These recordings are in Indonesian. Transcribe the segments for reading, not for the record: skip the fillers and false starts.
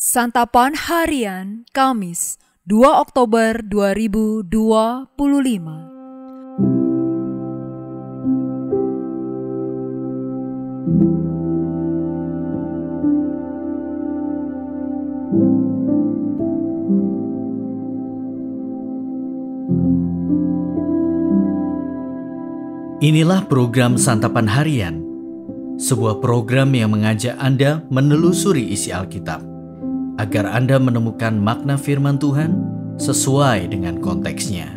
Santapan Harian Kamis 2 Oktober 2025. Inilah program Santapan Harian, sebuah program yang mengajak Anda menelusuri isi Alkitab, agar Anda menemukan makna firman Tuhan sesuai dengan konteksnya.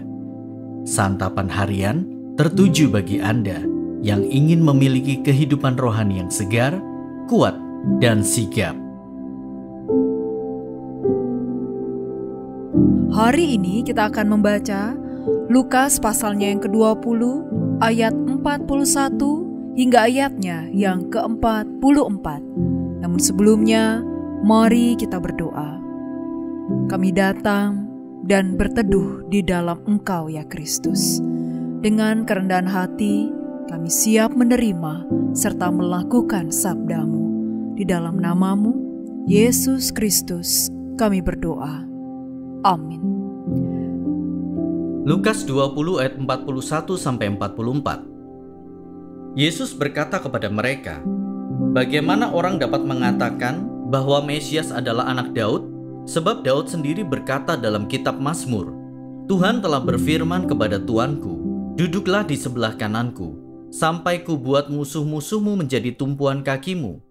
Santapan Harian tertuju bagi Anda yang ingin memiliki kehidupan rohani yang segar, kuat, dan sigap. Hari ini kita akan membaca Lukas pasalnya yang ke-20, ayat 41 hingga ayatnya yang ke-44. Namun sebelumnya, mari kita berdoa. Kami datang dan berteduh di dalam Engkau ya Kristus. Dengan kerendahan hati, kami siap menerima serta melakukan sabdamu. Di dalam namamu, Yesus Kristus, kami berdoa. Amin. Lukas 20 ayat 41-44. Yesus berkata kepada mereka, "Bagaimana orang dapat mengatakan bahwa Mesias adalah anak Daud? Sebab Daud sendiri berkata dalam kitab Mazmur, Tuhan telah berfirman kepada Tuanku, duduklah di sebelah kananku, sampai ku buat musuh-musuhmu menjadi tumpuan kakimu."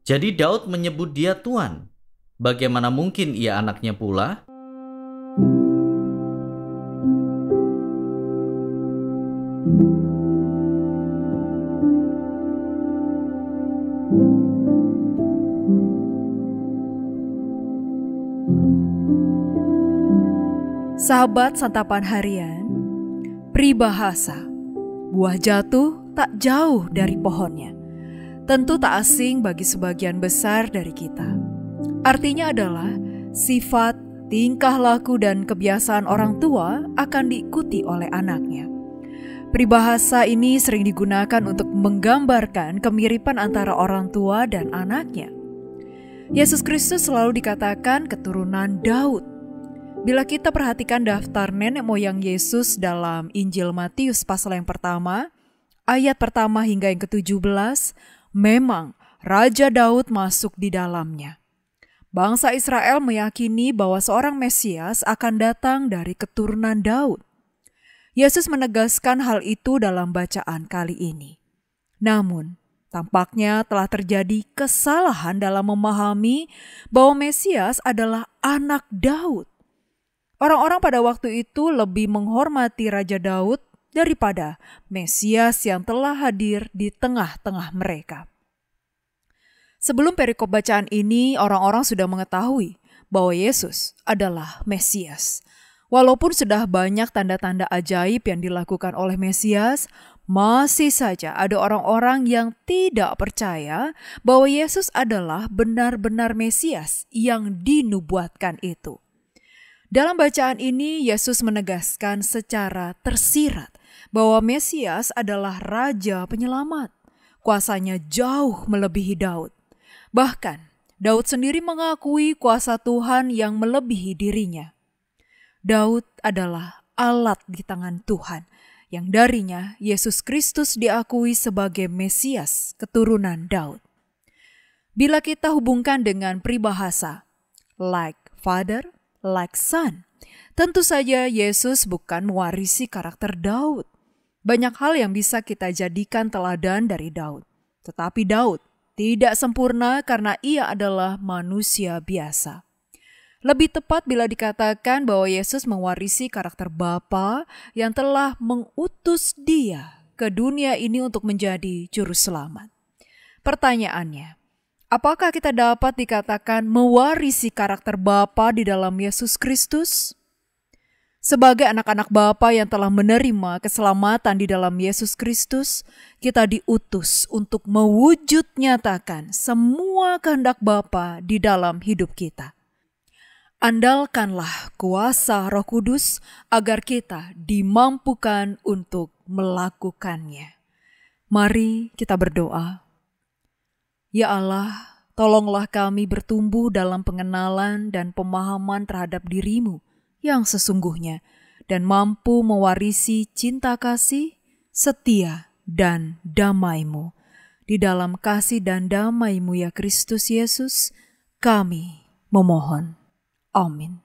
Jadi Daud menyebut dia Tuan. Bagaimana mungkin ia anaknya pula? Sahabat Santapan Harian, peribahasa, buah jatuh tak jauh dari pohonnya, tentu tak asing bagi sebagian besar dari kita. Artinya adalah sifat, tingkah laku dan kebiasaan orang tua akan diikuti oleh anaknya. Peribahasa ini sering digunakan untuk menggambarkan kemiripan antara orang tua dan anaknya. Yesus Kristus selalu dikatakan keturunan Daud. Bila kita perhatikan daftar nenek moyang Yesus dalam Injil Matius pasal yang pertama, ayat pertama hingga yang ke-17, memang Raja Daud masuk di dalamnya. Bangsa Israel meyakini bahwa seorang Mesias akan datang dari keturunan Daud. Yesus menegaskan hal itu dalam bacaan kali ini. Namun, tampaknya telah terjadi kesalahan dalam memahami bahwa Mesias adalah anak Daud. Orang-orang pada waktu itu lebih menghormati Raja Daud daripada Mesias yang telah hadir di tengah-tengah mereka. Sebelum perikop bacaan ini, orang-orang sudah mengetahui bahwa Yesus adalah Mesias. Walaupun sudah banyak tanda-tanda ajaib yang dilakukan oleh Mesias, masih saja ada orang-orang yang tidak percaya bahwa Yesus adalah benar-benar Mesias yang dinubuatkan itu. Dalam bacaan ini, Yesus menegaskan secara tersirat bahwa Mesias adalah Raja Penyelamat. Kuasanya jauh melebihi Daud. Bahkan, Daud sendiri mengakui kuasa Tuhan yang melebihi dirinya. Daud adalah alat di tangan Tuhan, yang darinya Yesus Kristus diakui sebagai Mesias keturunan Daud. Bila kita hubungkan dengan peribahasa, like father, like son, tentu saja Yesus bukan mewarisi karakter Daud. Banyak hal yang bisa kita jadikan teladan dari Daud. Tetapi Daud tidak sempurna karena ia adalah manusia biasa. Lebih tepat bila dikatakan bahwa Yesus mewarisi karakter Bapa yang telah mengutus dia ke dunia ini untuk menjadi juru selamat. Pertanyaannya, apakah kita dapat dikatakan mewarisi karakter Bapa di dalam Yesus Kristus? Sebagai anak-anak Bapa yang telah menerima keselamatan di dalam Yesus Kristus, kita diutus untuk mewujud nyatakan semua kehendak Bapa di dalam hidup kita. Andalkanlah kuasa Roh Kudus agar kita dimampukan untuk melakukannya. Mari kita berdoa. Ya Allah, Tolonglah kami bertumbuh dalam pengenalan dan pemahaman terhadap diri-Mu yang sesungguhnya, dan mampu mewarisi cinta kasih, setia, dan damai-Mu. Di dalam kasih dan damai-Mu ya Kristus Yesus, kami memohon. Amin.